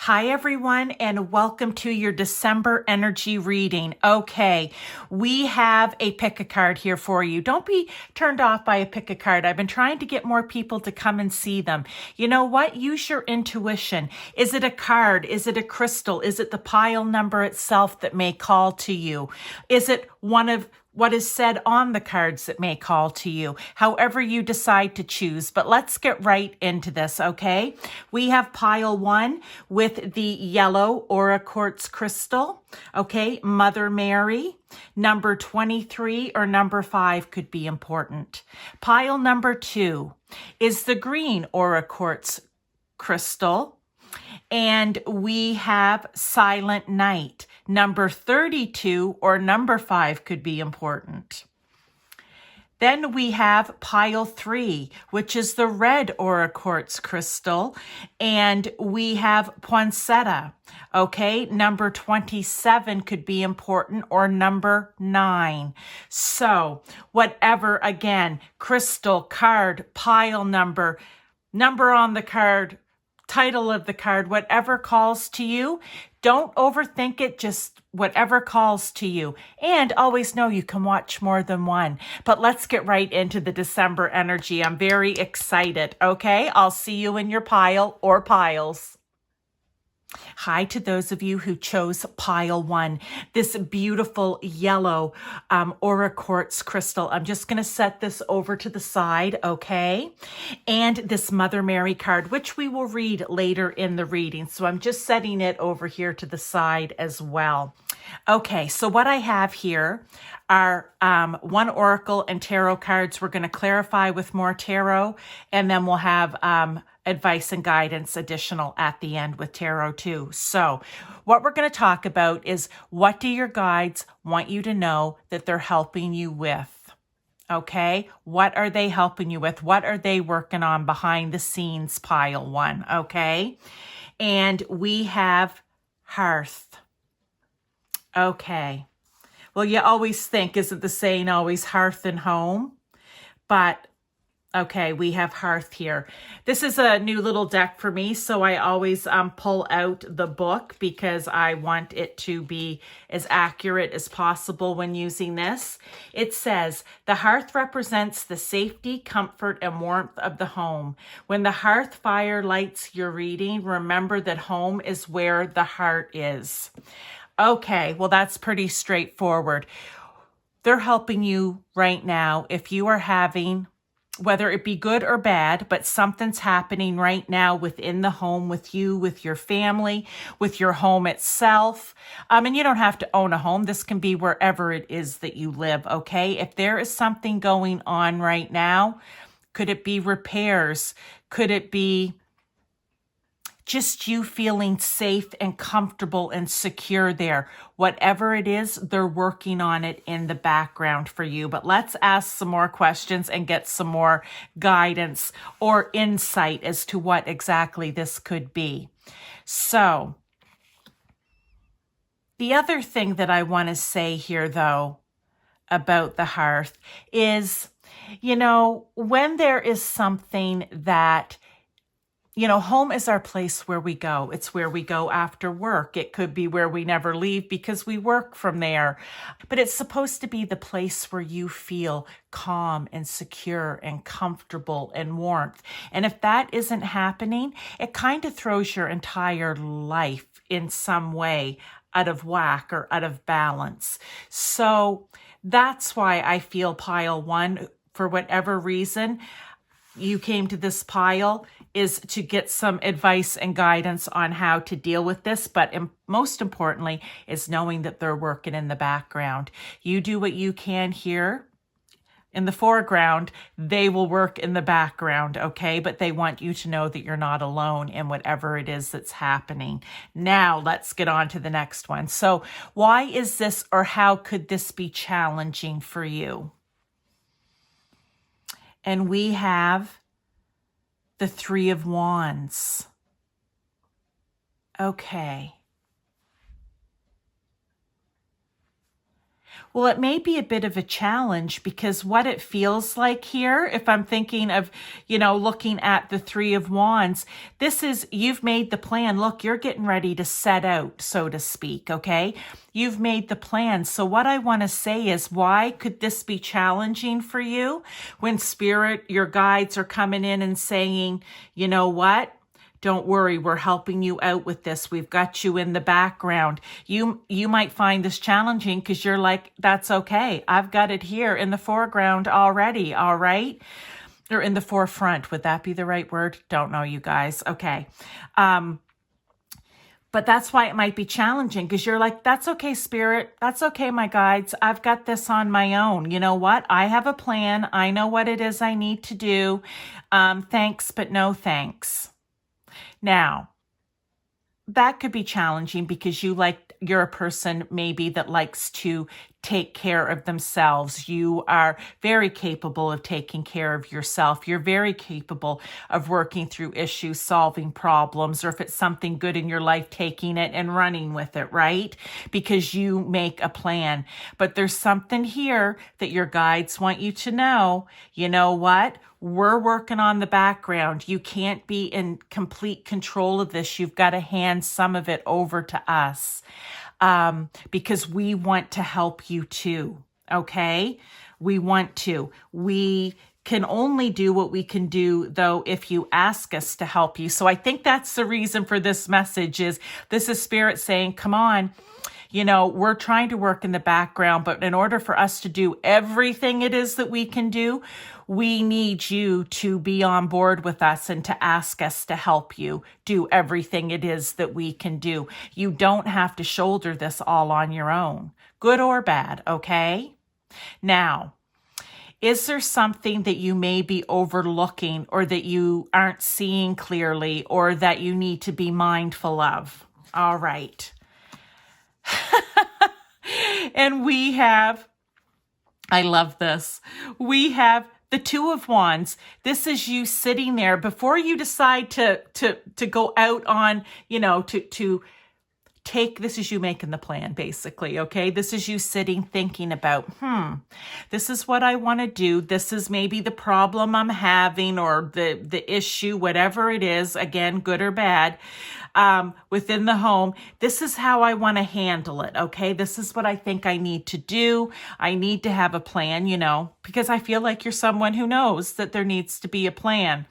Hi, everyone, and welcome to your December energy reading. Okay, we have a pick a card here for you. Don't be turned off by a pick a card. I've been trying to get more people to come and see them. You know what? Use your intuition. Is it a card? Is it a crystal? Is it the pile number itself that may call to you? Is it one of what is said on the cards that may call to you, however you decide to choose. But let's get right into this, okay? We have pile 1 with the yellow Aura Quartz crystal, okay? Mother Mary. Number 23 or number 5 could be important. Pile number 2 is the green Aura Quartz crystal. And we have Silent Night. Number 32 or number 5 could be important. Then we have pile 3, which is the red Aura Quartz crystal. And we have Poinsettia. Okay, number 27 could be important, or number 9. So whatever, again, crystal, card, pile number on the card, title of the card, whatever calls to you. Don't overthink it, just whatever calls to you. And always know you can watch more than one. But let's get right into the December energy. I'm very excited, okay? I'll see you in your pile or piles. Hi to those of you who chose pile 1, this beautiful yellow Aura Quartz crystal. I'm just going to set this over to the side, okay? And this Mother Mary card, which we will read later in the reading. So I'm just setting it over here to the side as well. Okay, so what I have here are 1 oracle and tarot cards. We're going to clarify with more tarot, and then we'll have advice and guidance additional at the end with tarot too. So what we're going to talk about is, what do your guides want you to know that they're helping you with? Okay, what are they helping you with? What are they working on behind the scenes, pile 1? Okay, and we have Hearth. Okay, well, you always think, isn't the saying always hearth and home? But okay, we have Hearth here. This is a new little deck for me, so I always pull out the book because I want it to be as accurate as possible when using this. It says, the hearth represents the safety, comfort, and warmth of the home. When the hearth fire lights your reading, remember that home is where the heart is. Okay, well, that's pretty straightforward. They're helping you right now if you are having, whether it be good or bad, but something's happening right now within the home with you, with your family, with your home itself. And you don't have to own a home. This can be wherever it is that you live, okay? If there is something going on right now, could it be repairs? Could it be just you feeling safe and comfortable and secure there? Whatever it is, they're working on it in the background for you. But let's ask some more questions and get some more guidance or insight as to what exactly this could be. So, the other thing that I want to say here, though, about the hearth is, when there is something that, home is our place where we go. It's where we go after work. It could be where we never leave because we work from there. But it's supposed to be the place where you feel calm and secure and comfortable and warmth. And if that isn't happening, it kind of throws your entire life in some way out of whack or out of balance. So that's why I feel pile 1, for whatever reason you came to this pile, is to get some advice and guidance on how to deal with this. But most importantly is knowing that they're working in the background. You do what you can here in the foreground, they will work in the background, okay? But they want you to know that you're not alone in whatever it is that's happening. Now, let's get on to the next one. So why is this, or how could this be challenging for you? And we have the 3 of Wands. Okay. Well, it may be a bit of a challenge because what it feels like here, if I'm thinking of, looking at the Three of Wands, this is, you've made the plan. Look, you're getting ready to set out, so to speak, okay? You've made the plan. So what I want to say is, why could this be challenging for you when Spirit, your guides are coming in and saying, you know what? Don't worry, we're helping you out with this. We've got you in the background. You might find this challenging because you're like, that's okay. I've got it here in the foreground already, all right? Or in the forefront. Would that be the right word? Don't know, you guys. Okay. But that's why it might be challenging because you're like, that's okay, Spirit. That's okay, my guides. I've got this on my own. You know what? I have a plan. I know what it is I need to do. Thanks, but no thanks. Now, that could be challenging because you're a person maybe that likes to take care of themselves. You are very capable of taking care of yourself. You're very capable of working through issues, solving problems, or if it's something good in your life, taking it and running with it, right? Because you make a plan. But there's something here that your guides want you to know. You know what? We're working on the background. You can't be in complete control of this. You've got to hand some of it over to us because we want to help you too, okay? We want to. We can only do what we can do, though, if you ask us to help you. So I think that's the reason for this message is this is Spirit saying, come on. We're trying to work in the background, but in order for us to do everything it is that we can do, we need you to be on board with us and to ask us to help you do everything it is that we can do. You don't have to shoulder this all on your own, good or bad, okay? Now, is there something that you may be overlooking or that you aren't seeing clearly or that you need to be mindful of? All right. And we have, I love this, we have the Two of Wands. This is you sitting there before you decide to go out on, to take, this is you making the plan, basically, okay? This is you sitting, thinking about, this is what I want to do. This is maybe the problem I'm having or the issue, whatever it is, again, good or bad, within the home. This is how I want to handle it, okay? This is what I think I need to do. I need to have a plan, because I feel like you're someone who knows that there needs to be a plan.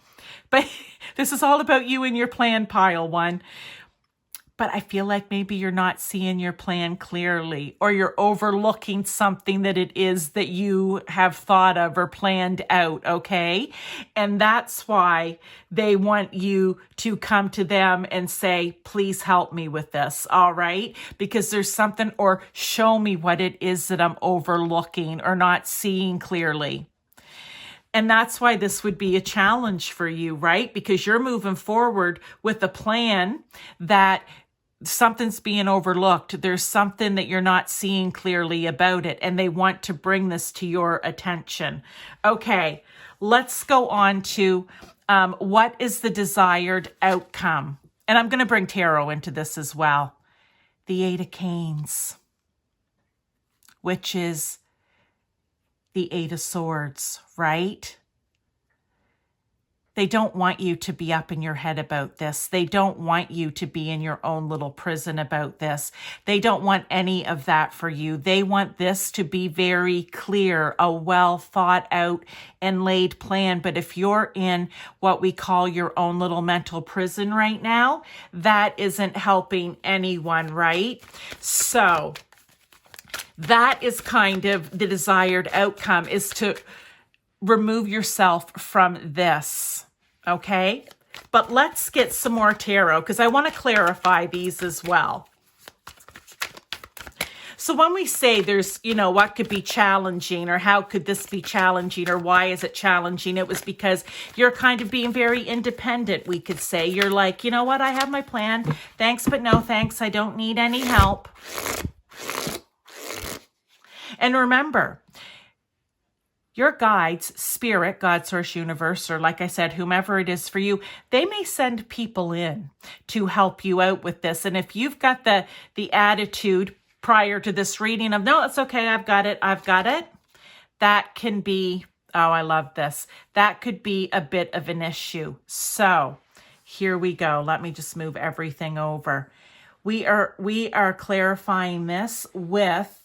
But this is all about you and your plan pile one. But I feel like maybe you're not seeing your plan clearly or you're overlooking something that it is that you have thought of or planned out, okay? And that's why they want you to come to them and say, please help me with this, all right? Because there's something, or show me what it is that I'm overlooking or not seeing clearly. And that's why this would be a challenge for you, right? Because you're moving forward with a plan that something's being overlooked. There's something that you're not seeing clearly about it, and they want to bring this to your attention. Okay, let's go on to what is the desired outcome? And I'm going to bring tarot into this as well. The Eight of Canes, which is the Eight of Swords, right? They don't want you to be up in your head about this. They don't want you to be in your own little prison about this. They don't want any of that for you. They want this to be very clear, a well thought out and laid plan. But if you're in what we call your own little mental prison right now, that isn't helping anyone, right? So that is kind of the desired outcome, is to remove yourself from this, okay? But let's get some more tarot because I want to clarify these as well. So when we say there's, what could be challenging or how could this be challenging or why is it challenging? It was because you're kind of being very independent, we could say. You're like, you know what? I have my plan. Thanks, but no thanks. I don't need any help. And remember, your guides, Spirit, God, Source, Universe, or like I said, whomever it is for you, they may send people in to help you out with this. And if you've got the attitude, prior to this reading of, no, it's okay, I've got it, that can be, oh, I love this. That could be a bit of an issue. So here we go. Let me just move everything over. We are clarifying this with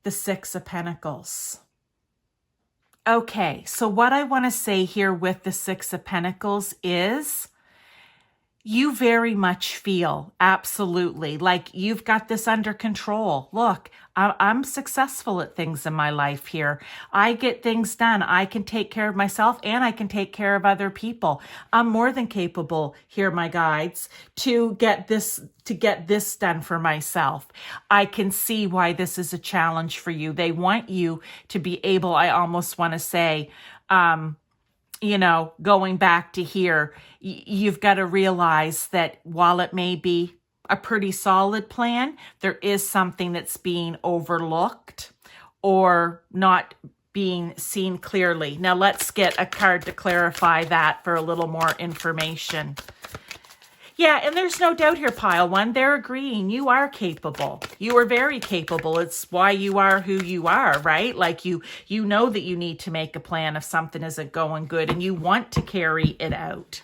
the Six of Pentacles. Okay, so what I want to say here with the Six of Pentacles is you very much feel absolutely like you've got this under control. Look, I'm successful at things in my life here. I get things done. I can take care of myself and I can take care of other people. I'm more than capable here, my guides, to get this done for myself. I can see why this is a challenge for you. They want you to be able, I almost want to say, going back to here, you've got to realize that while it may be a pretty solid plan, there is something that's being overlooked or not being seen clearly. Now let's get a card to clarify that for a little more information. Yeah, and there's no doubt here, pile one. They're agreeing you are capable. You are very capable. It's why you are who you are, right? Like you know that you need to make a plan if something isn't going good and you want to carry it out.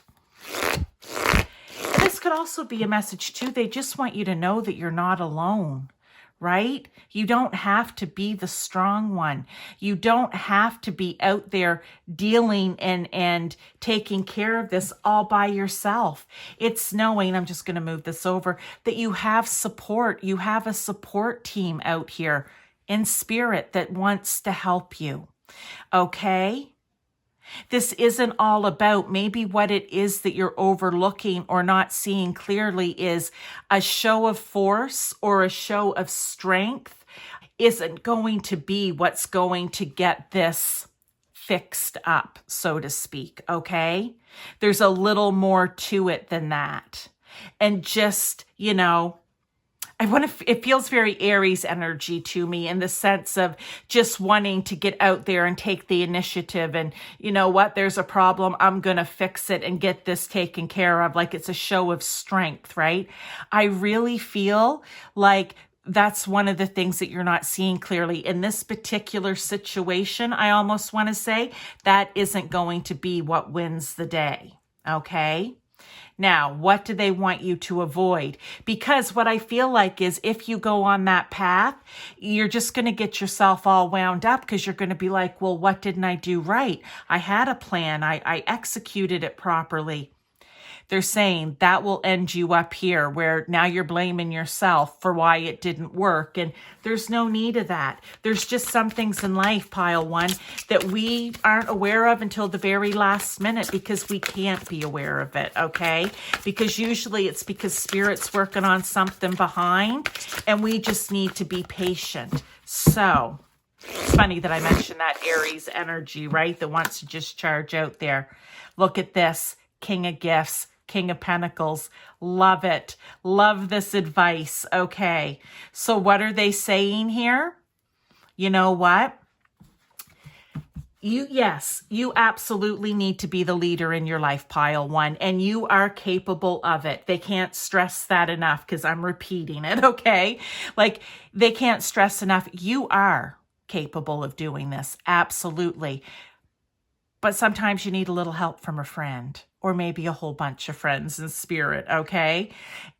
This could also be a message too. They just want you to know that you're not alone, right? You don't have to be the strong one. You don't have to be out there dealing and taking care of this all by yourself. It's knowing, I'm just going to move this over, that you have support. You have a support team out here in spirit that wants to help you. Okay? This isn't all about maybe what it is that you're overlooking or not seeing clearly is a show of force or a show of strength isn't going to be what's going to get this fixed up, so to speak, okay? There's a little more to it than that. And just, it feels very Aries energy to me in the sense of just wanting to get out there and take the initiative and, you know what, there's a problem, I'm going to fix it and get this taken care of. Like it's a show of strength, right? I really feel like that's one of the things that you're not seeing clearly. In this particular situation, I almost want to say that isn't going to be what wins the day, okay? Now, what do they want you to avoid? Because what I feel like is if you go on that path, you're just going to get yourself all wound up because you're going to be like, well, what didn't I do right? I had a plan. I executed it properly. They're saying that will end you up here where now you're blaming yourself for why it didn't work. And there's no need of that. There's just some things in life, pile one, that we aren't aware of until the very last minute because we can't be aware of it, okay? Because usually it's because Spirit's working on something behind and we just need to be patient. So it's funny that I mentioned that Aries energy, right? That wants to just charge out there. Look at this, King of Gifts. King of Pentacles. Love it. Love this advice. Okay. So what are they saying here? You know what? You absolutely need to be the leader in your life, pile one, and you are capable of it. They can't stress that enough because I'm repeating it. Okay. Like they can't stress enough. You are capable of doing this. Absolutely. But sometimes you need a little help from a friend or maybe a whole bunch of friends in spirit, okay?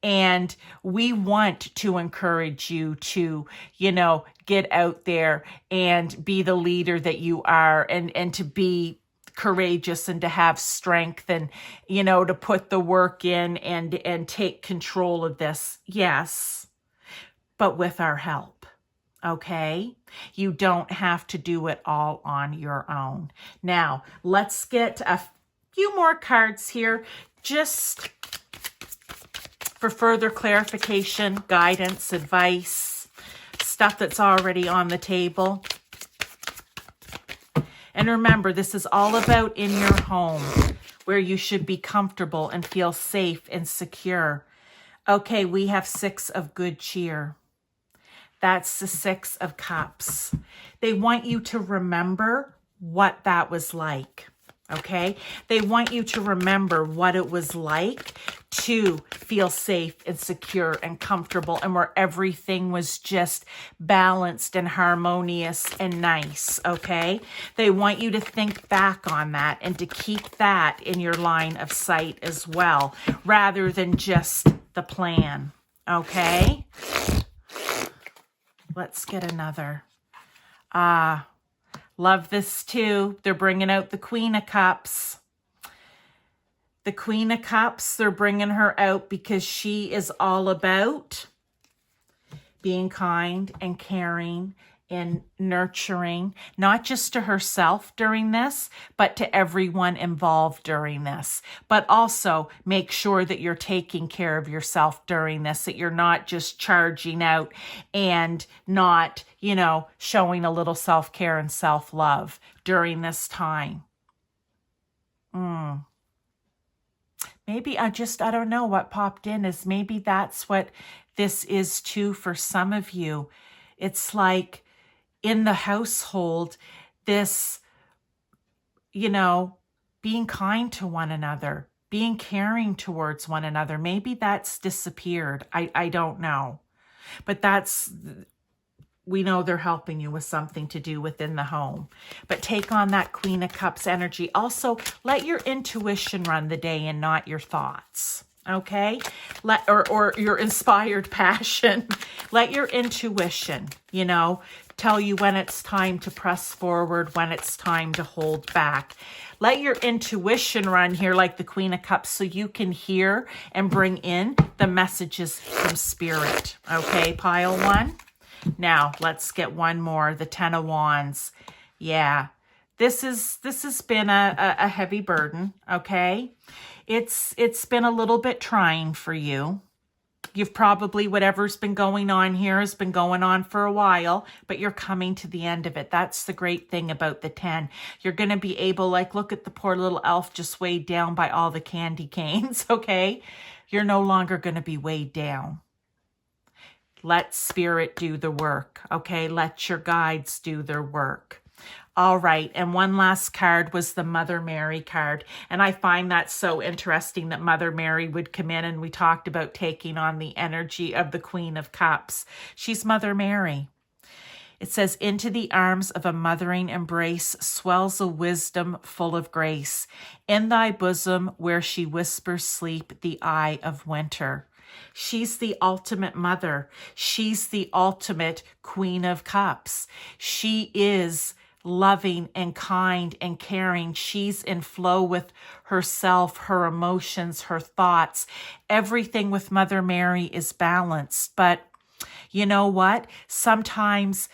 And we want to encourage you to, get out there and be the leader that you are and to be courageous and to have strength and, to put the work in and take control of this. Yes, but with our help. Okay, you don't have to do it all on your own. Now, let's get a few more cards here just for further clarification, guidance, advice, stuff that's already on the table. And remember, this is all about in your home where you should be comfortable and feel safe and secure. Okay, we have Six of Good Cheer. That's the Six of Cups. They want you to remember what that was like, Okay? They want you to remember what it was like to feel safe and secure and comfortable and where everything was just balanced and harmonious and nice, okay? They want you to think back on that and to keep that in your line of sight as well, rather than just the plan, okay? Let's get another. Love this too. They're bringing out the Queen of Cups. The Queen of Cups, they're bringing her out because she is all about being kind and caring and nurturing, not just to herself during this, but to everyone involved during this. But also make sure that you're taking care of yourself during this, that you're not just charging out and not, you know, showing a little self-care and self-love during this time. Maybe I don't know what popped in is maybe that's what this is too for some of you. It's like in the household, this, you know, being kind to one another, being caring towards one another. Maybe that's disappeared. I don't know. But we know they're helping you with something to do within the home. But take on that Queen of Cups energy. Also, let your intuition run the day and not your thoughts. Okay? Or your inspired passion. Let your intuition, you know, tell you when it's time to press forward, when it's time to hold back. Let your intuition run here like the Queen of Cups so you can hear and bring in the messages from Spirit. Okay, pile one. Now, let's get one more, the Ten of Wands. Yeah, this has been a heavy burden, okay? It's been a little bit trying for you. You've probably, whatever's been going on here has been going on for a while, but you're coming to the end of it. That's the great thing about the 10. You're going to be able, like, look at the poor little elf just weighed down by all the candy canes, okay? You're no longer going to be weighed down. Let Spirit do the work, okay? Let your guides do their work. All right, and one last card was the Mother Mary card. And I find that so interesting that Mother Mary would come in, and we talked about taking on the energy of the Queen of Cups. She's Mother Mary. It says, into the arms of a mothering embrace swells a wisdom full of grace. In thy bosom where she whispers sleep, the eye of winter. She's the ultimate mother. She's the ultimate Queen of Cups. She is loving and kind and caring. She's in flow with herself, her emotions, her thoughts. Everything with Mother Mary is balanced. But you know what? Sometimes,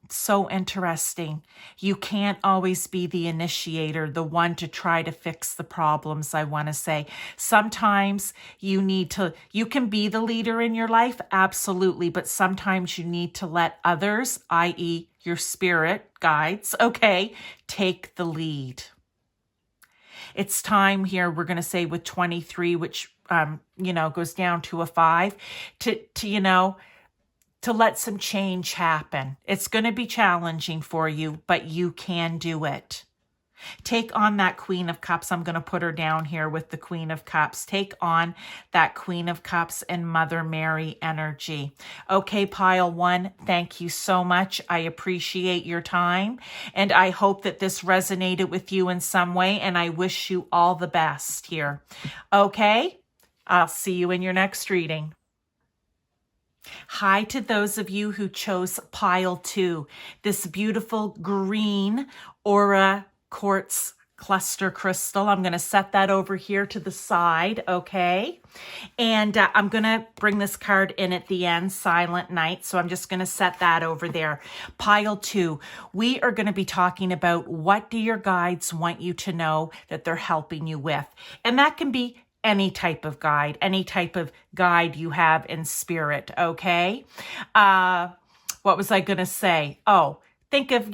so interesting. You can't always be the initiator, the one to try to fix the problems, I want to say. Sometimes you can be the leader in your life, absolutely, but sometimes you need to let others, i.e. your spirit guides, okay, take the lead. It's time here, we're going to say with 23, which, goes down to a 5, to let some change happen. It's going to be challenging for you, but you can do it. Take on that Queen of Cups. I'm going to put her down here with the Queen of Cups. Take on that Queen of Cups and Mother Mary energy. Okay, pile one, thank you so much. I appreciate your time, and I hope that this resonated with you in some way, and I wish you all the best here. Okay, I'll see you in your next reading. Hi to those of you who chose pile 2, this beautiful green aura quartz cluster crystal. I'm going to set that over here to the side, okay? And I'm going to bring this card in at the end, Silent Night. So I'm just going to set that over there. Pile 2, we are going to be talking about what do your guides want you to know that they're helping you with. And that can be any type of guide you have in spirit, okay? What was I going to say? Oh, think of,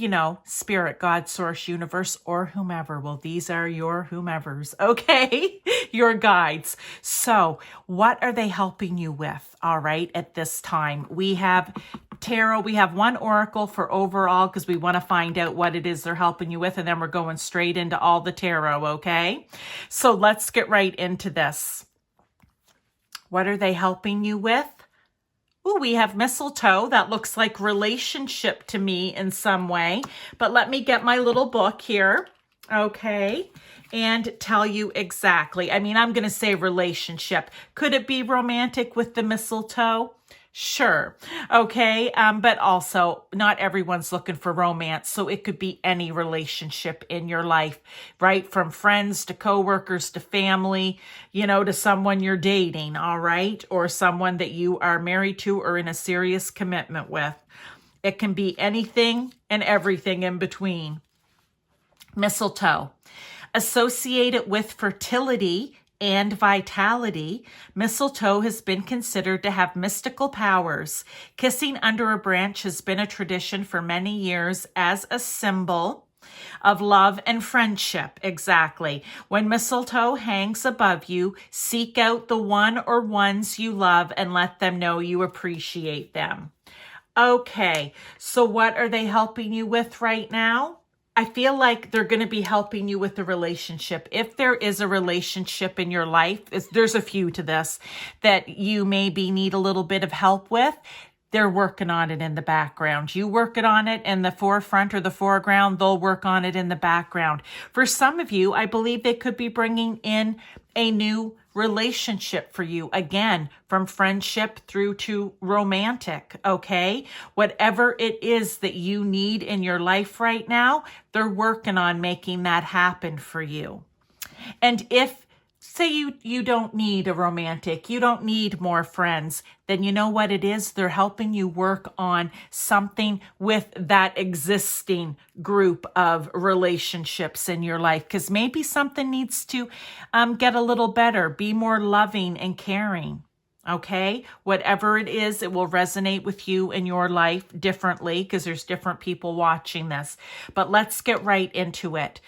spirit, God, source, universe, or whomever. Well, these are your whomevers, okay? Your guides. So what are they helping you with, all right, at this time? We have tarot. We have one oracle for overall because we want to find out what it is they're helping you with, and then we're going straight into all the tarot, okay? So let's get right into this. What are they helping you with? Ooh, we have mistletoe. That looks like relationship to me in some way. But let me get my little book here, okay, and tell you exactly. I mean, I'm going to say relationship. Could it be romantic with the mistletoe? Sure. Okay. But also not everyone's looking for romance. So it could be any relationship in your life, right? From friends to coworkers to family, to someone you're dating. All right. Or someone that you are married to or in a serious commitment with. It can be anything and everything in between. Mistletoe. Associated with fertility and vitality, mistletoe has been considered to have mystical powers. Kissing under a branch has been a tradition for many years as a symbol of love and friendship. Exactly. When mistletoe hangs above you, seek out the one or ones you love and let them know you appreciate them. Okay, so what are they helping you with right now? I feel like they're going to be helping you with the relationship. If there is a relationship in your life, there's a few to this that you maybe need a little bit of help with. They're working on it in the background. You work it on it in the forefront or the foreground, they'll work on it in the background. For some of you, I believe they could be bringing in a new relationship for you. Again, from friendship through to romantic, okay? Whatever it is that you need in your life right now, they're working on making that happen for you. And if say you don't need a romantic, you don't need more friends, then you know what it is? They're helping you work on something with that existing group of relationships in your life, because maybe something needs to get a little better, be more loving and caring. Okay, whatever it is, it will resonate with you in your life differently because there's different people watching this. But let's get right into it.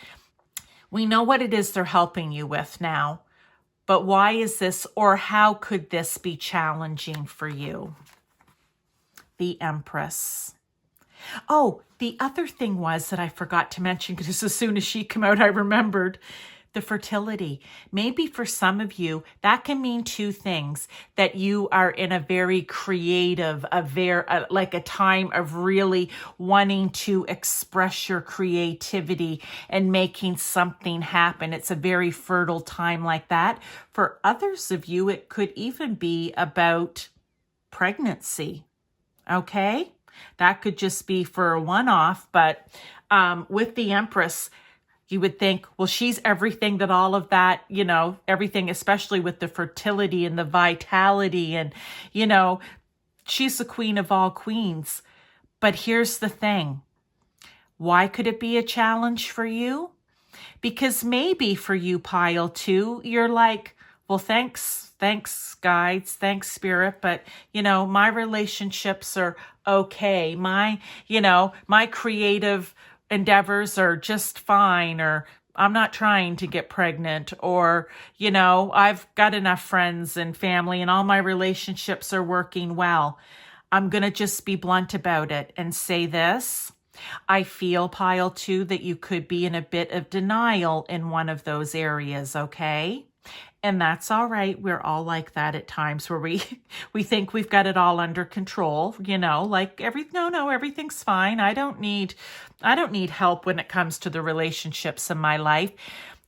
We know what it is they're helping you with now. But why is this, or how could this be challenging for you? The Empress. Oh, the other thing was that I forgot to mention, because as soon as she came out, I remembered the fertility. Maybe for some of you, that can mean two things: that you are in a very creative, like a time of really wanting to express your creativity and making something happen. It's a very fertile time like that. For others of you, it could even be about pregnancy. Okay? That could just be for a one-off, but with the Empress, you would think, well, she's everything that all of that, everything, especially with the fertility and the vitality and, she's the queen of all queens. But here's the thing. Why could it be a challenge for you? Because maybe for you, pile two, you're like, well, thanks guides, thanks spirit, but my relationships are okay. My creative endeavors are just fine, or I'm not trying to get pregnant, or, I've got enough friends and family and all my relationships are working well. I'm going to just be blunt about it and say this. I feel, pile two, that you could be in a bit of denial in one of those areas, okay? And that's all right. We're all like that at times where we think we've got it all under control, like everything's fine. I don't need help when it comes to the relationships in my life.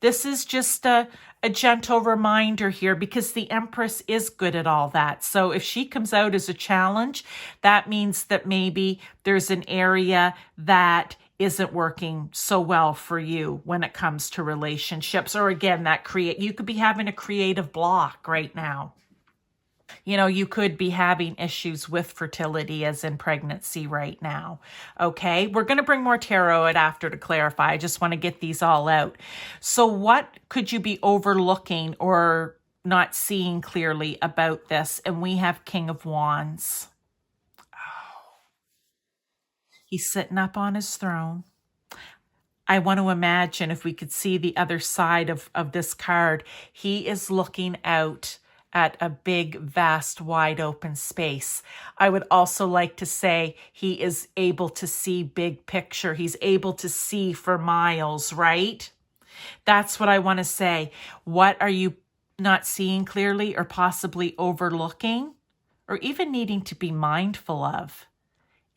This is just a gentle reminder here, because the Empress is good at all that. So if she comes out as a challenge, that means that maybe there's an area that isn't working so well for you when it comes to relationships. Or again, you could be having a creative block right now. You could be having issues with fertility, as in pregnancy right now. Okay, we're going to bring more tarot out after to clarify. I just want to get these all out. So what could you be overlooking or not seeing clearly about this? And we have King of Wands. He's sitting up on his throne. I want to imagine if we could see the other side of this card. He is looking out at a big, vast, wide open space. I would also like to say he is able to see big picture. He's able to see for miles, right? That's what I want to say. What are you not seeing clearly or possibly overlooking or even needing to be mindful of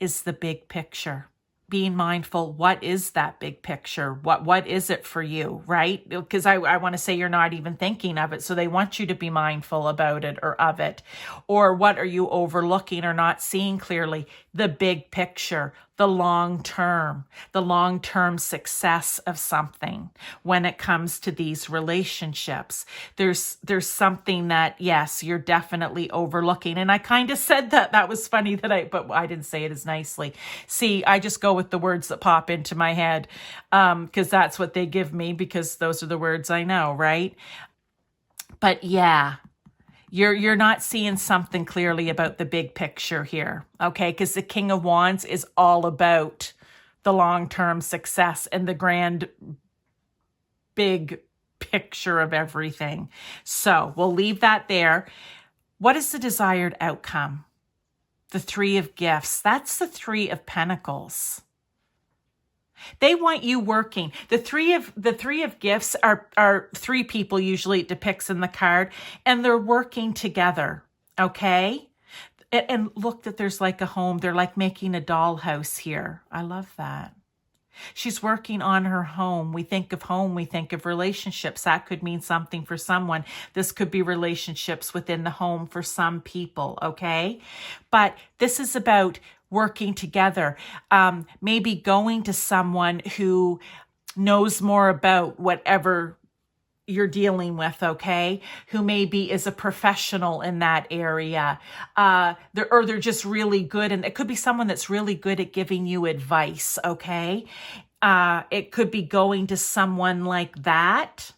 is the big picture. Being mindful, what is that big picture? What is it for you, right? Because I want to say you're not even thinking of it. So they want you to be mindful about it or of it. Or what are you overlooking or not seeing clearly? The big picture, the long-term success of something when it comes to these relationships. There's something that, yes, you're definitely overlooking. And I kind of said that. That was funny but I didn't say it as nicely. See, I just go with the words that pop into my head because that's what they give me because those are the words I know, right? But yeah, you're not seeing something clearly about the big picture here, okay? Because the King of Wands is all about the long-term success and the grand, big picture of everything. So we'll leave that there. What is the desired outcome? The Three of Gifts. That's the Three of Pentacles. They want you working. The three of gifts are three people usually it depicts in the card, and they're working together. Okay. And look that there's like a home. They're like making a dollhouse here. I love that. She's working on her home. We think of relationships. That could mean something for someone. This could be relationships within the home for some people, okay? But this is about working together. Maybe going to someone who knows more about whatever you're dealing with, okay? Who maybe is a professional in that area. They're just really good. And it could be someone that's really good at giving you advice, okay? It could be going to someone like that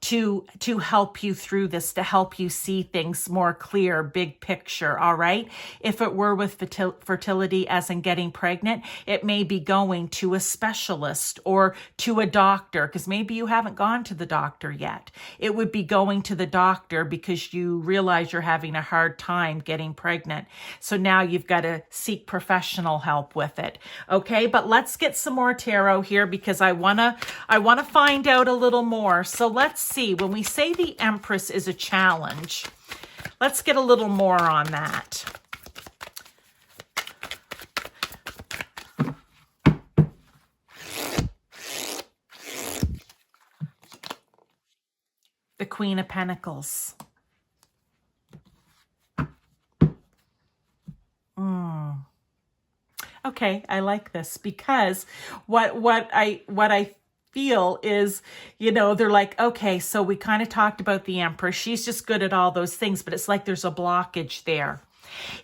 to help you through this, to help you see things more clear, big picture, all right? If it were with fertility, as in getting pregnant, it may be going to a specialist or to a doctor, because maybe you haven't gone to the doctor yet. It would be going to the doctor because you realize you're having a hard time getting pregnant. So now you've got to seek professional help with it, okay? But let's get some more tarot here because I wanna find out a little more. So let's see, when we say the Empress is a challenge, let's get a little more on that. The Queen of Pentacles. Okay, I like this because what I feel is, they're like, okay, so we kind of talked about the Empress. She's just good at all those things, but it's like there's a blockage there.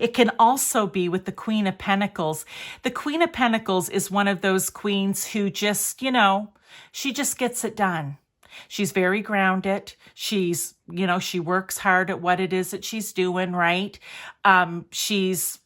It can also be with the Queen of Pentacles. The Queen of Pentacles is one of those queens who just, she just gets it done. She's very grounded. She's, she works hard at what it is that she's doing, right? She's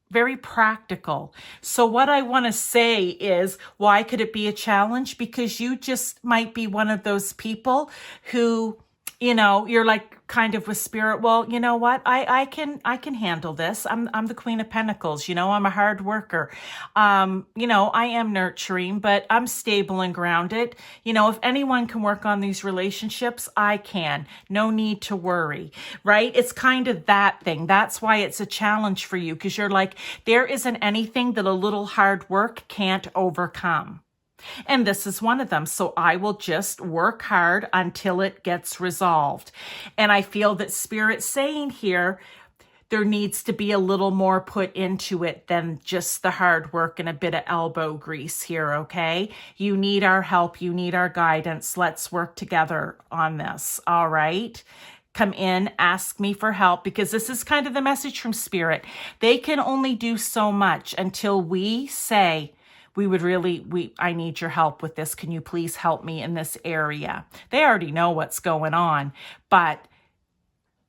very practical. So what I want to say is, why could it be a challenge? Because you just might be one of those people who, you're like kind of with spirit. Well, you know what? I can handle this. I'm the Queen of Pentacles. I'm a hard worker. I am nurturing, but I'm stable and grounded. If anyone can work on these relationships, I can. No need to worry, right? It's kind of that thing. That's why it's a challenge for you, because you're like, there isn't anything that a little hard work can't overcome. And this is one of them. So I will just work hard until it gets resolved. And I feel that Spirit's saying here, there needs to be a little more put into it than just the hard work and a bit of elbow grease here, okay? You need our help. You need our guidance. Let's work together on this, all right? Come in, ask me for help, because this is kind of the message from Spirit. They can only do so much until we say, I need your help with this. Can you please help me in this area? They already know what's going on, but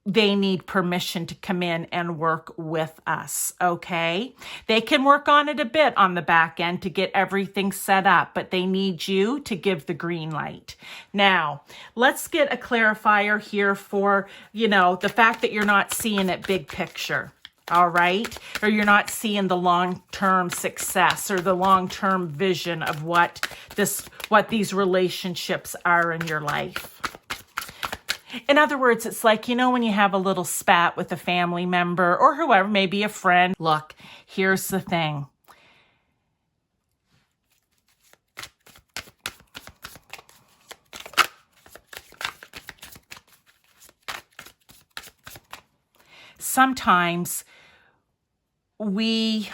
they need permission to come in and work with us, okay? They can work on it a bit on the back end to get everything set up, but they need you to give the green light. Now, let's get a clarifier here for, the fact that you're not seeing it big picture. All right? Or you're not seeing the long-term success or the long-term vision of what these relationships are in your life. In other words, it's like, when you have a little spat with a family member or whoever, maybe a friend. Look, here's the thing. Sometimes we,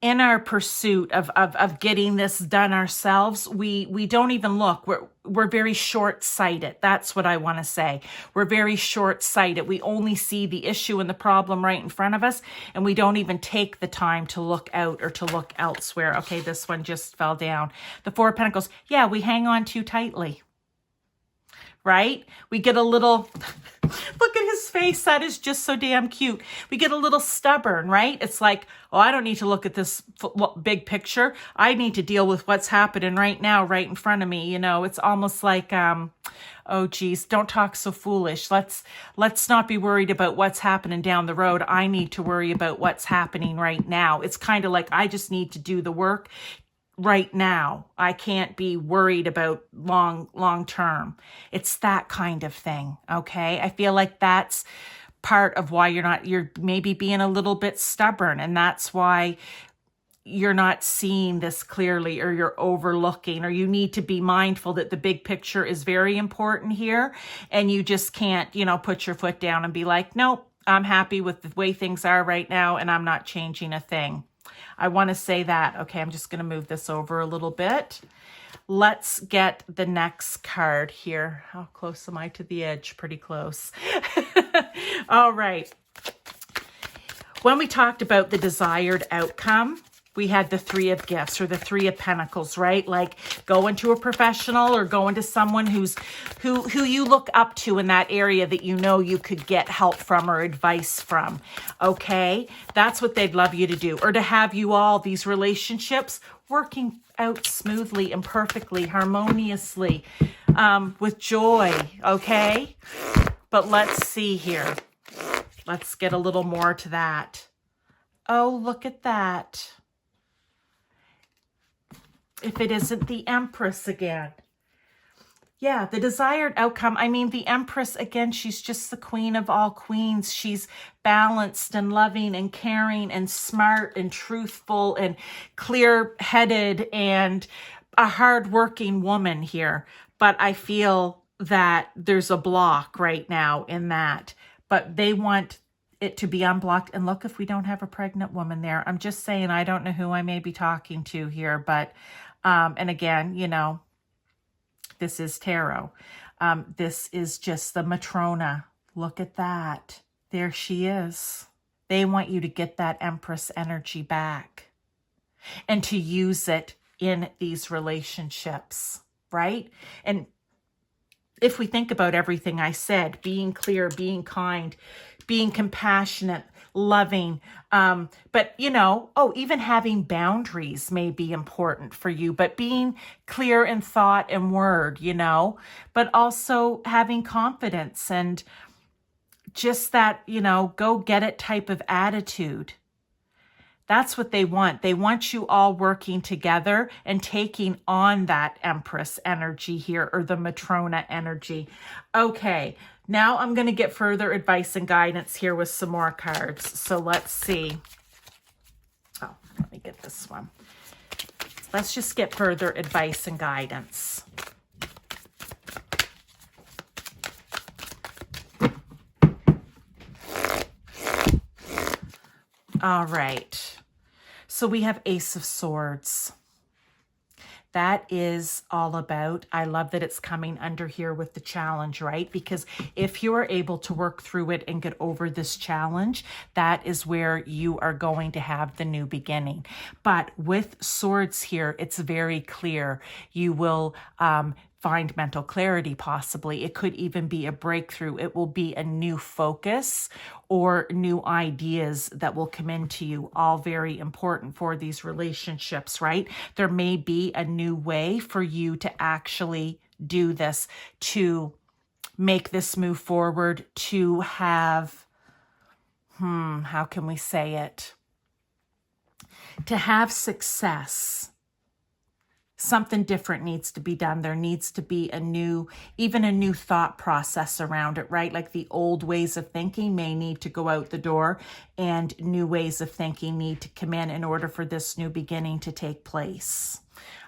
in our pursuit of getting this done ourselves, we don't even look. We're very short-sighted. That's what I want to say. We're very short-sighted. We only see the issue and the problem right in front of us, and we don't even take the time to look out or to look elsewhere. Okay, this one just fell down. The Four of Pentacles. Yeah, we hang on too tightly. Right? We get a little, look at his face. That is just so damn cute. We get a little stubborn, right? It's like, oh, I don't need to look at this big picture. I need to deal with what's happening right now, right in front of me. It's almost like, oh, geez, don't talk so foolish. Let's not be worried about what's happening down the road. I need to worry about what's happening right now. It's kind of like, I just need to do the work right now. I can't be worried about long term. It's that kind of thing. Okay. I feel like that's part of why you're maybe being a little bit stubborn. And that's why you're not seeing this clearly, or you're overlooking, or you need to be mindful that the big picture is very important here. And you just can't, put your foot down and be like, nope, I'm happy with the way things are right now. And I'm not changing a thing. I want to say that. Okay, I'm just going to move this over a little bit. Let's get the next card here. How close am I to the edge? Pretty close. All right. When we talked about the desired outcome, we had the Three of Gifts, or the Three of Pentacles, right? Like going to a professional or going to someone who you look up to in that area that you could get help from or advice from. Okay, that's what they'd love you to do, or to have you all these relationships working out smoothly and perfectly, harmoniously, with joy. Okay, but let's see here. Let's get a little more to that. Oh, look at that. If it isn't the Empress again. Yeah, the desired outcome. I mean, the Empress, again, she's just the queen of all queens. She's balanced and loving and caring and smart and truthful and clear-headed and a hardworking woman here. But I feel that there's a block right now in that. But they want it to be unblocked. And look, if we don't have a pregnant woman there, I'm just saying, I don't know who I may be talking to here, but and again, this is tarot. This is just the Matrona. Look at that. There she is. They want you to get that Empress energy back and to use it in these relationships, right? And if we think about everything I said, being clear, being kind, being compassionate, loving, but even having boundaries may be important for you, but being clear in thought and word, but also having confidence and just that, go get it type of attitude. That's what they want. They want you all working together and taking on that Empress energy here, or the Matrona energy. Okay, now I'm going to get further advice and guidance here with some more cards. So let's see. Oh, let me get this one. Let's just get further advice and guidance. All right. So we have Ace of Swords. That is all about, I love that it's coming under here with the challenge, right? Because if you are able to work through it and get over this challenge, that is where you are going to have the new beginning. But with swords here, it's very clear. You will find mental clarity, possibly. It could even be a breakthrough. It will be a new focus or new ideas that will come into you, all very important for these relationships, right? There may be a new way for you to actually do this, to make this move forward, to have, how can we say it? To have success. Something different needs to be done. There needs to be even a new thought process around it, right? Like the old ways of thinking may need to go out the door, and new ways of thinking need to come in order for this new beginning to take place.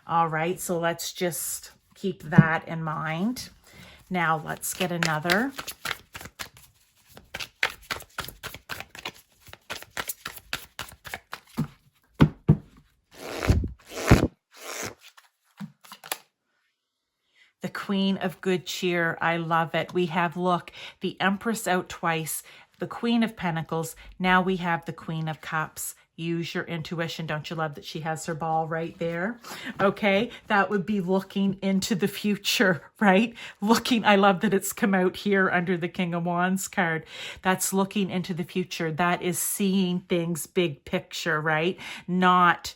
All right, so let's just keep that in mind. Now let's get another. The Queen of Good Cheer. I love it. We have, look, the Empress out twice, the Queen of Pentacles. Now we have the Queen of Cups. Use your intuition. Don't you love that she has her ball right there? Okay, that would be looking into the future, right? I love that it's come out here under the King of Wands card. That's looking into the future. That is seeing things big picture, right? Not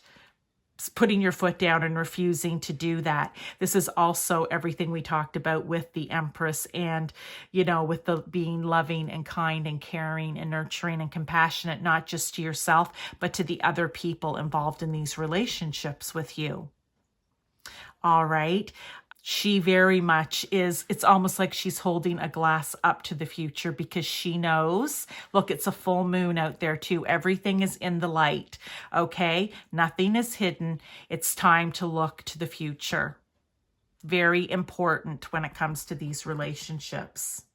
putting your foot down and refusing to do that. This is also everything we talked about with the Empress, and, with the being loving and kind and caring and nurturing and compassionate, not just to yourself, but to the other people involved in these relationships with you. All right. She very much is, it's almost like she's holding a glass up to the future, because she knows, look, it's a full moon out there too. Everything is in the light, okay? Nothing is hidden. It's time to look to the future. Very important when it comes to these relationships.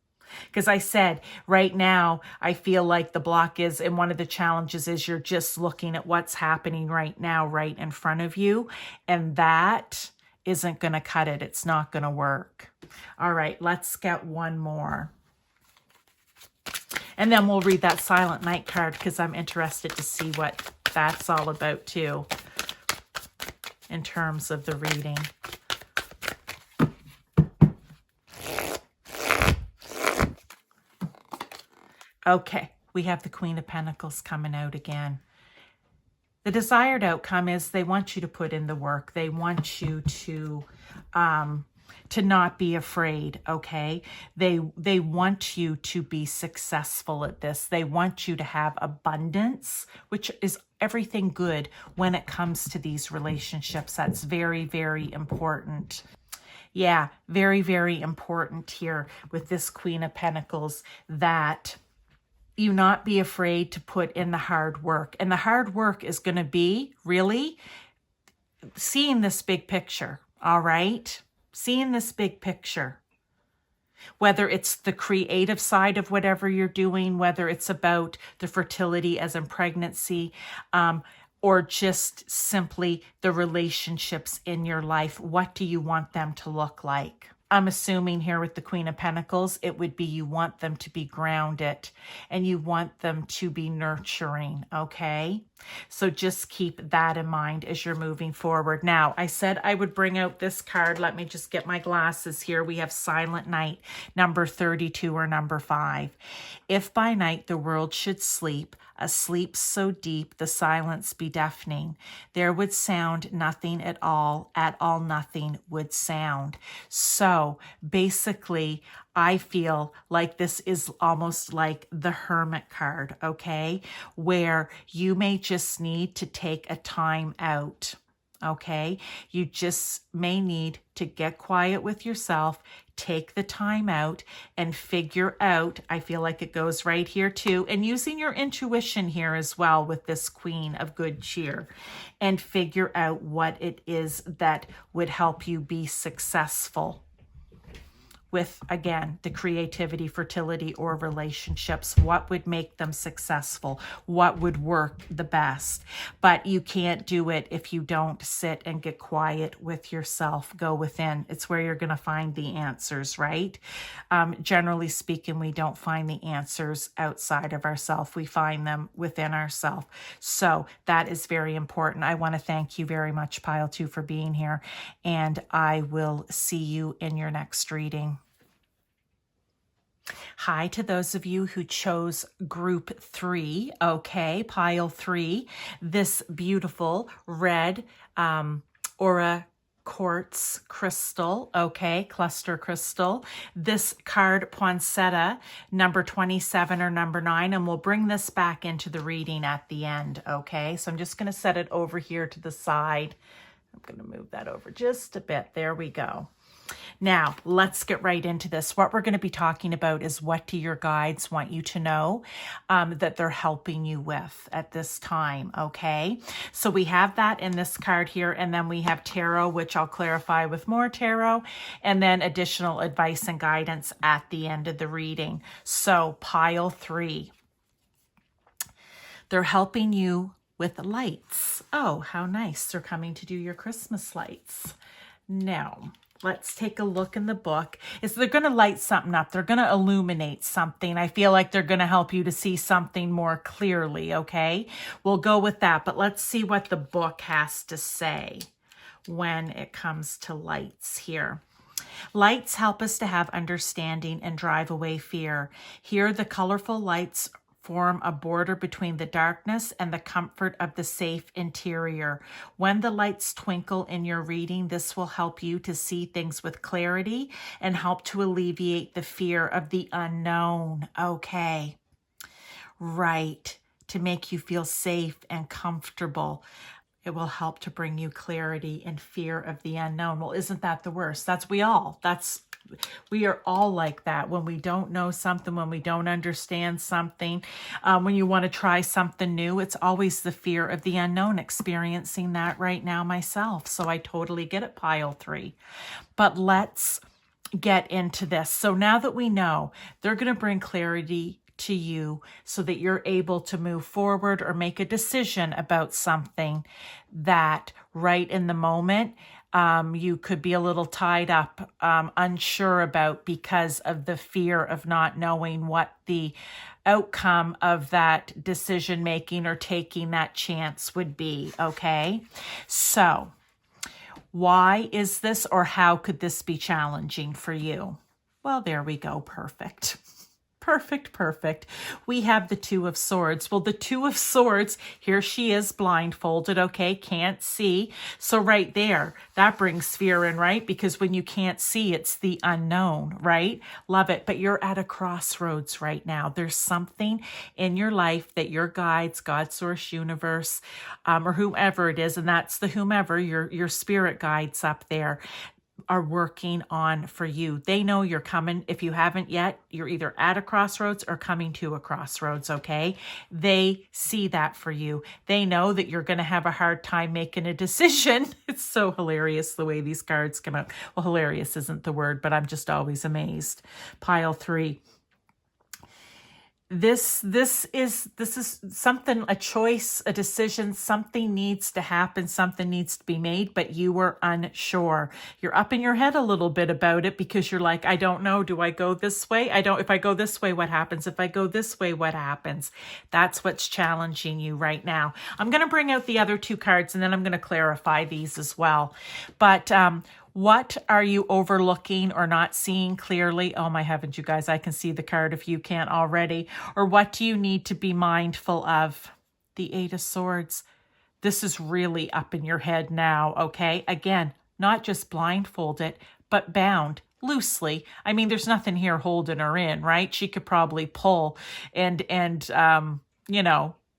Because I said, right now, I feel like the block is, and one of the challenges is you're just looking at what's happening right now, right in front of you. And that isn't going to cut it. It's not going to work. All right, let's get one more. And then we'll read that Silent Night card, because I'm interested to see what that's all about too, in terms of the reading. Okay, we have the Queen of Pentacles coming out again. The desired outcome is they want you to put in the work. They want you to not be afraid, okay? They want you to be successful at this. They want you to have abundance, which is everything good when it comes to these relationships. That's very, very important. Yeah, very, very important here with this Queen of Pentacles, that you not be afraid to put in the hard work. And the hard work is going to be really seeing this big picture, all right? Seeing this big picture. Whether it's the creative side of whatever you're doing, whether it's about the fertility as in pregnancy, or just simply the relationships in your life. What do you want them to look like? I'm assuming here with the Queen of Pentacles, it would be you want them to be grounded and you want them to be nurturing, okay? So just keep that in mind as you're moving forward. Now, I said I would bring out this card. Let me just get my glasses here. We have Silent Night, number 32 or number 5. If by night the world should sleep, a sleep so deep the silence be deafening, there would sound nothing at all nothing would sound. So basically, I feel like this is almost like the Hermit card, okay? Where you may just need to take a time out, okay? You just may need to get quiet with yourself, take the time out and figure out, I feel like it goes right here too, and using your intuition here as well with this Queen of Good Cheer, and figure out what it is that would help you be successful. with, again, the creativity, fertility, or relationships. What would make them successful? What would work the best? But you can't do it if you don't sit and get quiet with yourself. Go within. It's where you're going to find the answers, right? Generally speaking, we don't find the answers outside of ourselves. We find them within ourselves. So that is very important. I want to thank you very much, Pile 2, for being here, and I will see you in your next reading. Hi to those of you who chose group 3, okay, pile 3, this beautiful red aura quartz crystal, okay, cluster crystal, this card poinsettia, number 27 or number 9, and we'll bring this back into the reading at the end, okay? So I'm just going to set it over here to the side. I'm going to move that over just a bit. There we go. Now, let's get right into this. What we're going to be talking about is what do your guides want you to know that they're helping you with at this time, okay? So we have that in this card here, and then we have tarot, which I'll clarify with more tarot, and then additional advice and guidance at the end of the reading. So pile 3, they're helping you with lights. Oh, how nice. They're coming to do your Christmas lights. Now, let's take a look in the book. They're going to light something up. They're going to illuminate something. I feel like they're going to help you to see something more clearly, okay? We'll go with that, but let's see what the book has to say when it comes to lights here. Lights help us to have understanding and drive away fear. Here, the colorful lights form a border between the darkness and the comfort of the safe interior. When the lights twinkle in your reading, this will help you to see things with clarity and help to alleviate the fear of the unknown. Okay. Right. To make you feel safe and comfortable. It will help to bring you clarity and fear of the unknown. Well, isn't that the worst? We are all like that when we don't know something, when we don't understand something, when you want to try something new. It's always the fear of the unknown, experiencing that right now myself. So I totally get it, pile 3. But let's get into this. So now that we know, they're going to bring clarity to you so that you're able to move forward or make a decision about something that right in the moment you could be a little tied up, unsure about because of the fear of not knowing what the outcome of that decision making or taking that chance would be, okay? So why is this, or how could this be challenging for you? Well, there we go. Perfect. Perfect. We have the 2 of Swords. Well, the 2 of Swords, here she is blindfolded, okay, can't see. So right there, that brings fear in, right? Because when you can't see, it's the unknown, right? Love it. But you're at a crossroads right now. There's something in your life that your guides, God, Source, Universe, or whomever it is, and that's the whomever, your spirit guides up there, are working on for you. They know you're coming. If you haven't yet, you're either at a crossroads or coming to a crossroads, okay? They see that for you. They know that you're going to have a hard time making a decision. It's so hilarious the way these cards come out. Well, hilarious isn't the word, but I'm just always amazed. Pile 3. This is something, a choice, a decision, something needs to happen, something needs to be made, but you were unsure. You're up in your head a little bit about it because you're like, I don't know, do I go this way? If I go this way, what happens? If I go this way, what happens? That's what's challenging you right now. I'm going to bring out the other 2 cards and then I'm going to clarify these as well. But, what are you overlooking or not seeing clearly? Oh my heavens, you guys, I can see the card if you can't already. Or what do you need to be mindful of? The 8 of Swords. This is really up in your head now, okay? Again, not just blindfolded, but bound loosely. I mean, there's nothing here holding her in, right? She could probably pull and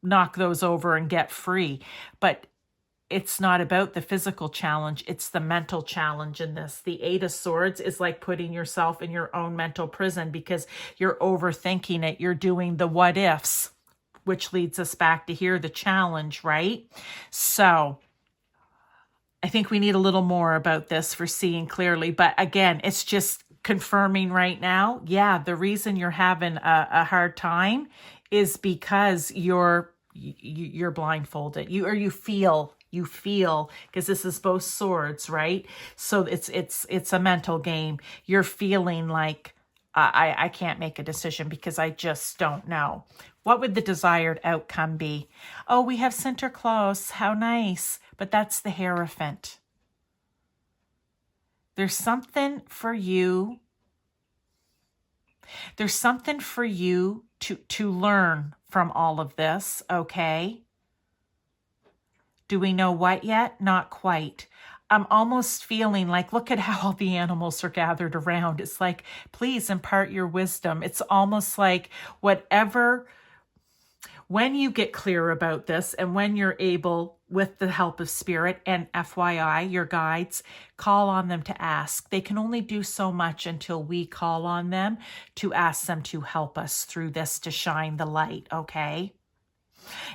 knock those over and get free. But it's not about the physical challenge. It's the mental challenge in this. The 8 of Swords is like putting yourself in your own mental prison because you're overthinking it. You're doing the what ifs, which leads us back to here, the challenge, right? So I think we need a little more about this for seeing clearly. But again, it's just confirming right now, yeah, the reason you're having a hard time is because you're blindfolded. You feel because this is both swords, right? So it's a mental game. You're feeling like I can't make a decision because I just don't know. What would the desired outcome be? Oh, we have center close. How nice. But that's the Hierophant. There's something for you. There's something for you to learn from all of this, okay? Do we know what yet? Not quite. I'm almost feeling like, look at how all the animals are gathered around. It's like, please impart your wisdom. It's almost like whatever, when you get clear about this and when you're able, with the help of spirit and FYI, your guides, call on them to ask. They can only do so much until we call on them to ask them to help us through this, to shine the light, okay?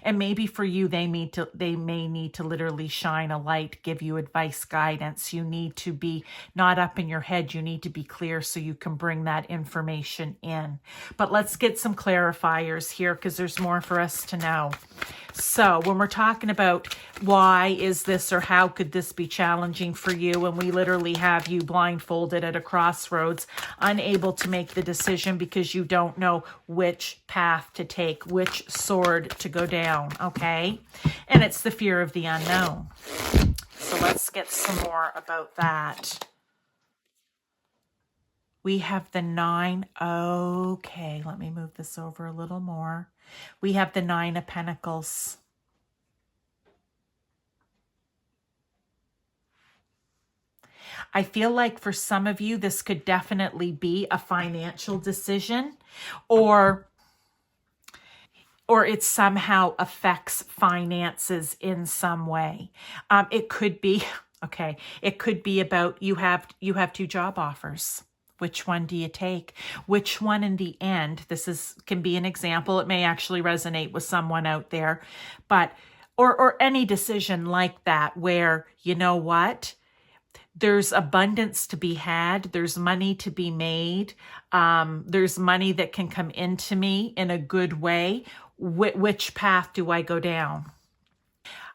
And maybe for you, they may need to literally shine a light, give you advice, guidance. You need to be not up in your head. You need to be clear so you can bring that information in. But let's get some clarifiers here because there's more for us to know. So when we're talking about why is this or how could this be challenging for you, and we literally have you blindfolded at a crossroads, unable to make the decision because you don't know which path to take, which sword to go down, okay? And it's the fear of the unknown. So let's get some more about that. We have the 9. Okay, let me move this over a little more. We have the 9 of Pentacles. I feel like for some of you, this could definitely be a financial decision, or it somehow affects finances in some way. It could be, okay, it could be about you have 2 job offers. Which one do you take? Which one in the end? Can be an example. It may actually resonate with someone out there, but or any decision like that where, you know what? There's abundance to be had. There's money to be made. There's money that can come into me in a good way. Which path do I go down?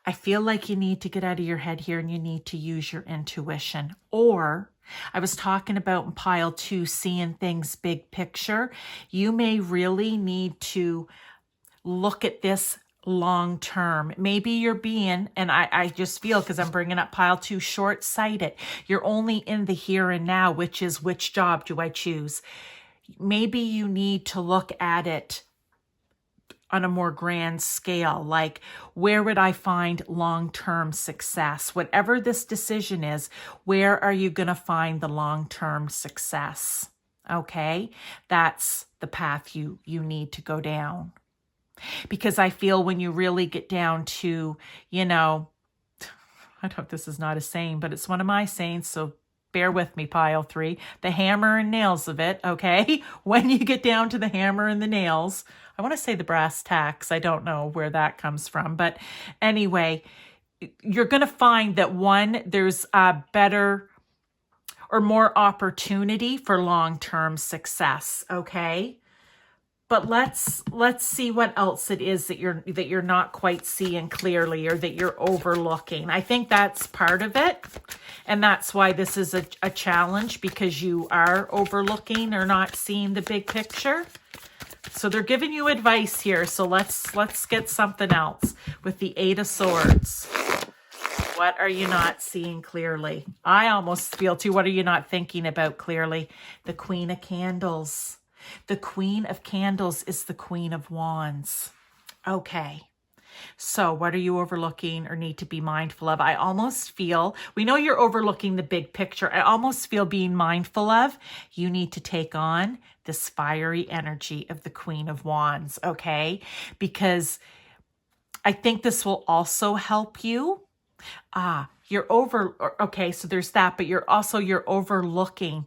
I feel like you need to get out of your head here and you need to use your intuition. Or I was talking about in pile 2, seeing things big picture. You may really need to look at this long term. Maybe you're being, and I just feel, because I'm bringing up pile 2, short-sighted. You're only in the here and now, which is which job do I choose? Maybe you need to look at it on a more grand scale, like where would I find long-term success? Whatever this decision is, where are you going to find the long-term success? Okay, that's the path you need to go down. Because I feel when you really get down to, I know this is not a saying, but it's one of my sayings, so bear with me, pile 3, the hammer and nails of it, okay? When you get down to the hammer and the nails, I want to say the brass tacks. I don't know where that comes from. But anyway, you're going to find that there's a better or more opportunity for long-term success, okay? But let's see what else it is that you're not quite seeing clearly or that you're overlooking. I think that's part of it. And that's why this is a challenge, because you are overlooking or not seeing the big picture. So they're giving you advice here. So let's get something else with the 8 of Swords. What are you not seeing clearly? I almost feel too, what are you not thinking about clearly? The Queen of Candles. The Queen of Candles is the Queen of Wands. Okay. So what are you overlooking or need to be mindful of? I almost feel, we know you're overlooking the big picture. I almost feel being mindful of, you need to take on this fiery energy of the Queen of Wands, okay? Because I think this will also help you. Okay, so there's that, but you're overlooking.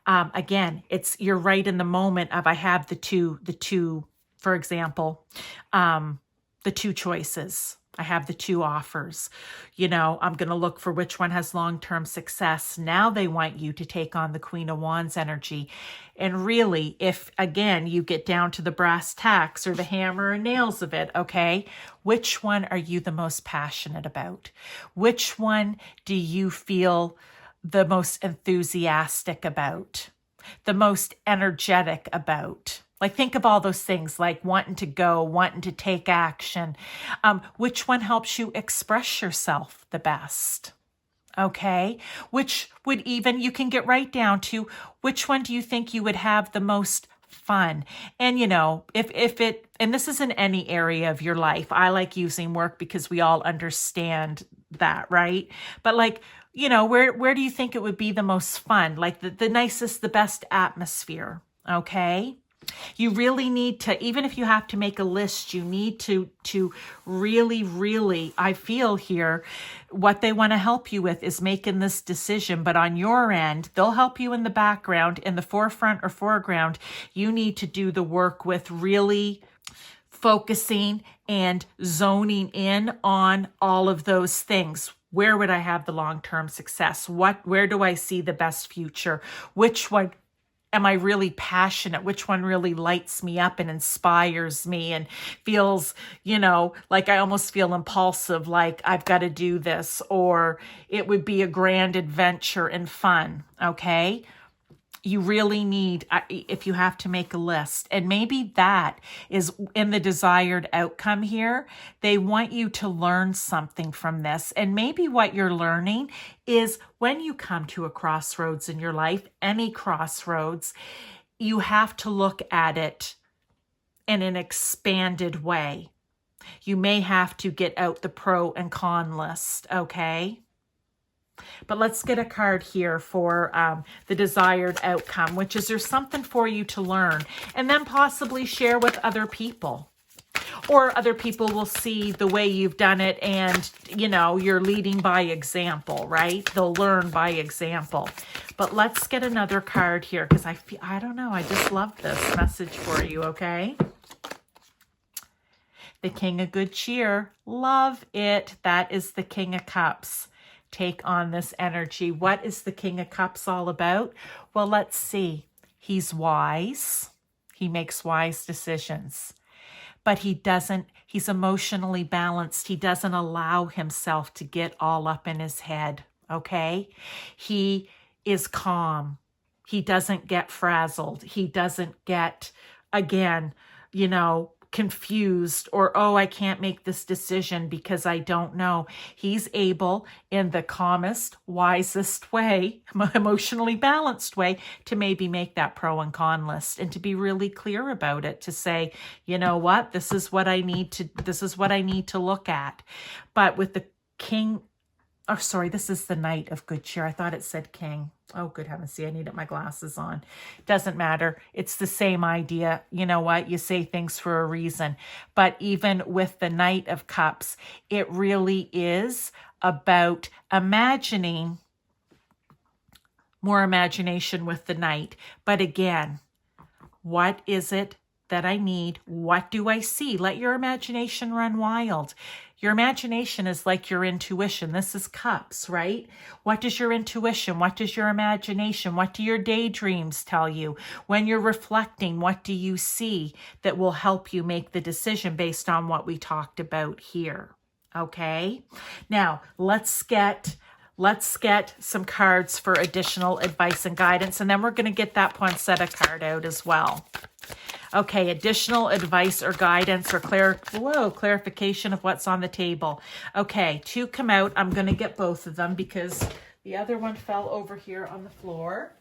Again, you're right in the moment of, I have the two, for example, the 2 choices. I have the two offers. You know, I'm going to look for which one has long-term success. Now they want you to take on the Queen of Wands energy. And really, if again, you get down to the brass tacks or the hammer and nails of it, okay, which one are you the most passionate about? Which one do you feel the most enthusiastic about? The most energetic about? Like, think of all those things, like wanting to go, wanting to take action. Which one helps you express yourself the best? Okay. Which would even, you can get right down to which one do you think you would have the most fun? And, you know, if it, and this is in any area of your life, I like using work because we all understand that, right? But like, you know, where do you think it would be the most fun? Like the nicest, the best atmosphere. Okay. You really need to, even if you have to make a list, you need to really, I feel here, what they want to help you with is making this decision. But on your end, they'll help you in the background, in the forefront or foreground. You need to do the work with really focusing and zoning in on all of those things. Where would I have the long-term success? Where do I see the best future? Which one am I really passionate? Which one really lights me up and inspires me and feels, you know, like I almost feel impulsive, like I've got to do this, or it would be a grand adventure and fun. Okay. You really need, if you have to make a list, and maybe that is in the desired outcome here. They want you to learn something from this. And maybe what you're learning is when you come to a crossroads in your life, any crossroads, you have to look at it in an expanded way. You may have to get out the pro and con list, okay? But let's get a card here for the desired outcome, which is there's something for you to learn and then possibly share with other people. Or other people will see the way you've done it and, you know, you're leading by example, right? They'll learn by example. But let's get another card here because I don't know, I just love this message for you, okay? The King of Good Cheer. Love it. That is the King of Cups. Take on this energy. What is the King of Cups all about? Well, let's see. He's wise. He makes wise decisions. But he's emotionally balanced. He doesn't allow himself to get all up in his head, okay? He is calm. He doesn't get frazzled. He doesn't get, again, you know, confused or, oh, I can't make this decision because I don't know. He's able, in the calmest, wisest way, emotionally balanced way, to maybe make that pro and con list and to be really clear about it, to say, you know what, this is what I need to look at. But with the King, oh, sorry, this is the Knight of Good Cheer. I thought it said King. Oh, good heavens. See, I need my glasses on. Doesn't matter. It's the same idea. You know what? You say things for a reason. But even with the Knight of Cups, it really is about imagining, more imagination with the Knight. But again, what is it that I need? What do I see? Let your imagination run wild. Your imagination is like your intuition. This is cups, right? What does your intuition, what does your imagination, what do your daydreams tell you? When you're reflecting, what do you see that will help you make the decision based on what we talked about here? Okay? Now, let's get some cards for additional advice and guidance, and then we're going to get that poinsettia card out as well. Okay, additional advice or guidance or clarification of what's on the table. Okay, two come out. I'm going to get both of them because the other one fell over here on the floor.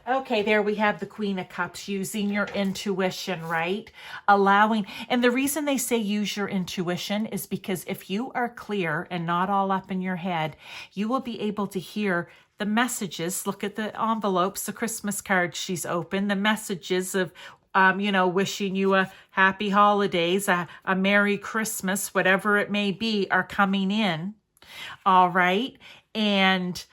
Okay, there we have the Queen of Cups, using your intuition, right? Allowing, and the reason they say use your intuition is because if you are clear and not all up in your head, you will be able to hear the messages. Look at the envelopes, the Christmas cards she's opened, the messages of, wishing you a happy holidays, a Merry Christmas, whatever it may be, are coming in. All right. And,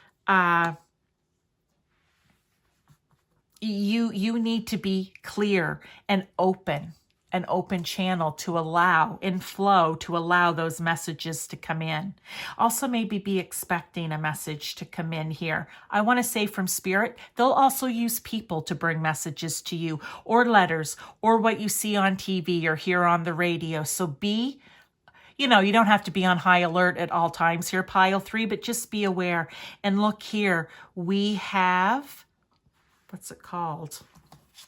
you need to be clear and open. an open channel to allow, in flow, to allow those messages to come in. Also, maybe be expecting a message to come in here. I want to say from Spirit, they'll also use people to bring messages to you, or letters, or what you see on TV or hear on the radio. So be, you don't have to be on high alert at all times here, pile 3, but just be aware. And look here, we have, what's it called?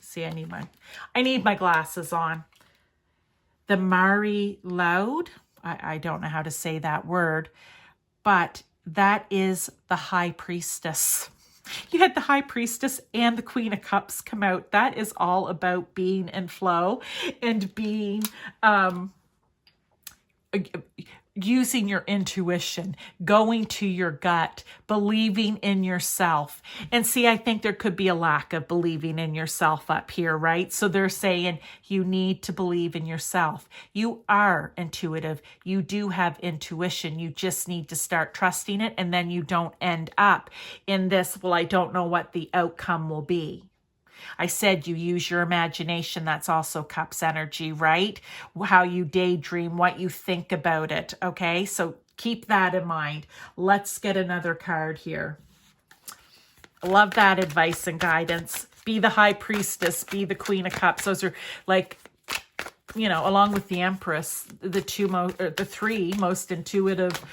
See, I need my glasses on. The Mari Loud. I don't know how to say that word, but that is the High Priestess. You had the High Priestess and the Queen of Cups come out. That is all about being in flow and being using your intuition, going to your gut, believing in yourself. And see, I think there could be a lack of believing in yourself up here, right? So they're saying you need to believe in yourself. You are intuitive. You do have intuition. You just need to start trusting it, and then you don't end up in this, well, I don't know what the outcome will be. I said you use your imagination. That's also Cups energy, right? How you daydream, what you think about it, okay? So keep that in mind. Let's get another card here. I love that advice and guidance. Be the High Priestess, be the Queen of Cups. Those are like, along with the Empress, the three most intuitive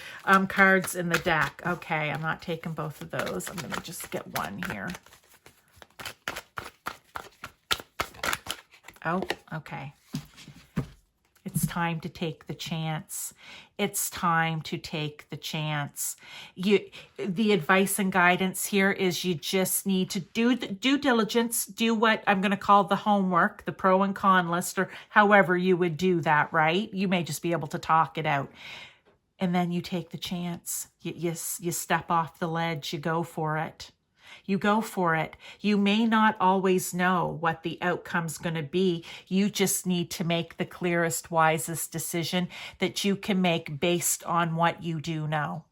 cards in the deck. Okay, I'm not taking both of those. I'm going to just get one here. Oh, okay. It's time to take the chance. It's time to take the chance. The advice and guidance here is you just need to do the due diligence, do what I'm going to call the homework, the pro and con list, or however you would do that, right? You may just be able to talk it out. And then you take the chance. You step off the ledge. You go for it. You go for it. You may not always know what the outcome's going to be. You just need to make the clearest, wisest decision that you can make based on what you do know.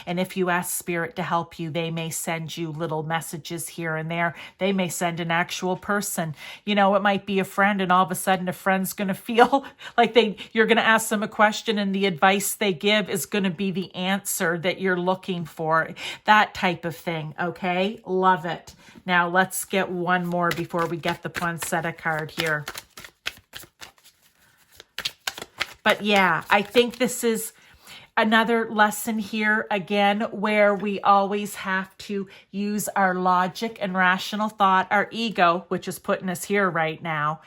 And if you ask Spirit to help you, they may send you little messages here and there. They may send an actual person. It might be a friend, and all of a sudden a friend's going to feel like you're going to ask them a question, and the advice they give is going to be the answer that you're looking for. That type of thing, okay? Love it. Now let's get one more before we get the Poinsettia card here. But yeah, I think this is another lesson here, again, where we always have to use our logic and rational thought, our ego, which is putting us here right now,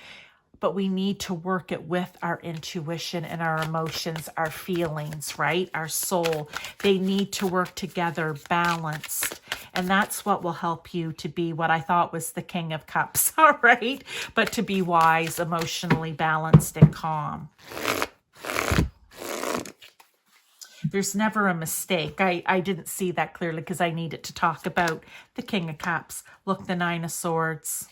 but we need to work it with our intuition and our emotions, our feelings, right? Our soul. They need to work together, balanced. And that's what will help you to be what I thought was the King of Cups, all right? But to be wise, emotionally balanced, and calm. There's never a mistake. I didn't see that clearly because I needed to talk about the King of Cups. Look, the Nine of Swords.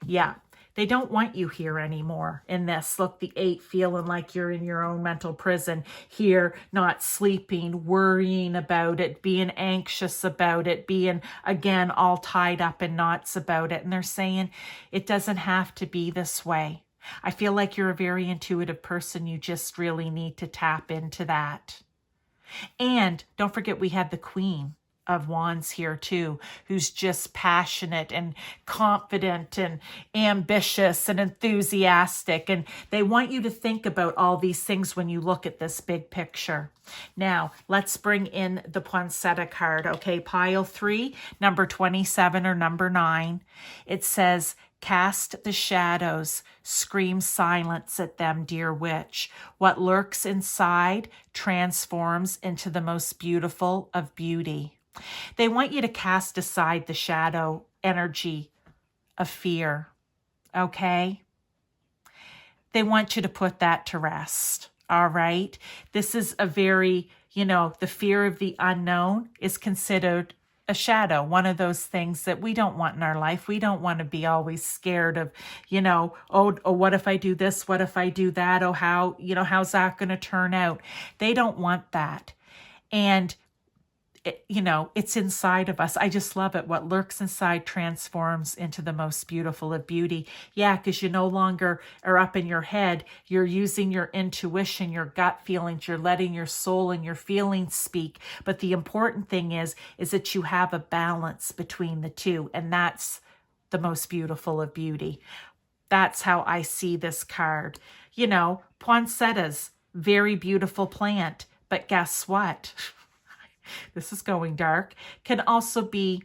Yeah, they don't want you here anymore in this. Look, the 8, feeling like you're in your own mental prison. Here, not sleeping, worrying about it, being anxious about it, being, again, all tied up in knots about it. And they're saying it doesn't have to be this way. I feel like you're a very intuitive person. You just really need to tap into that. And don't forget, we have the Queen of Wands here too, who's just passionate and confident and ambitious and enthusiastic. And they want you to think about all these things when you look at this big picture. Now, let's bring in the Poinsettia card. Okay, pile 3, number 27 or number 9. It says, cast the shadows, scream silence at them, dear witch. What lurks inside transforms into the most beautiful of beauty. They want you to cast aside the shadow energy of fear, okay? They want you to put that to rest, all right? This is a very, the fear of the unknown is considered a shadow, one of those things that we don't want in our life. We don't want to be always scared of, oh, what if I do this? What if I do that? Oh, how's that going to turn out? They don't want that. And it's inside of us. I just love it. What lurks inside transforms into the most beautiful of beauty. Yeah, because you no longer are up in your head. You're using your intuition, your gut feelings. You're letting your soul and your feelings speak. But the important thing is that you have a balance between the two. And that's the most beautiful of beauty. That's how I see this card. Poinsettias, very beautiful plant. But guess what? This is going dark, can also be,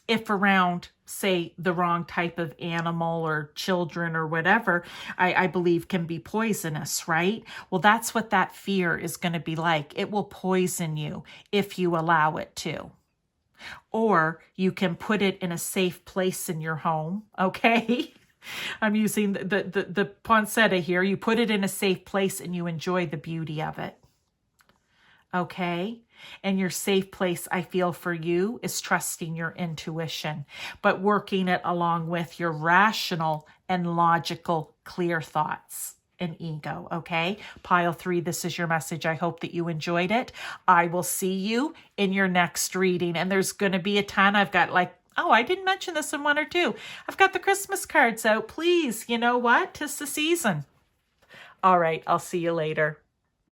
if around, say, the wrong type of animal or children or whatever, I believe can be poisonous, right? Well, that's what that fear is going to be like. It will poison you if you allow it to. Or you can put it in a safe place in your home, okay? I'm using the poinsettia here. You put it in a safe place and you enjoy the beauty of it. Okay? And your safe place, I feel, for you is trusting your intuition, but working it along with your rational and logical, clear thoughts and ego. Okay? Pile 3, this is your message. I hope that you enjoyed it. I will see you in your next reading. And there's going to be a ton. I've got I didn't mention this in 1 or 2. I've got the Christmas cards out. Please, you know what? 'Tis the season. All right. I'll see you later.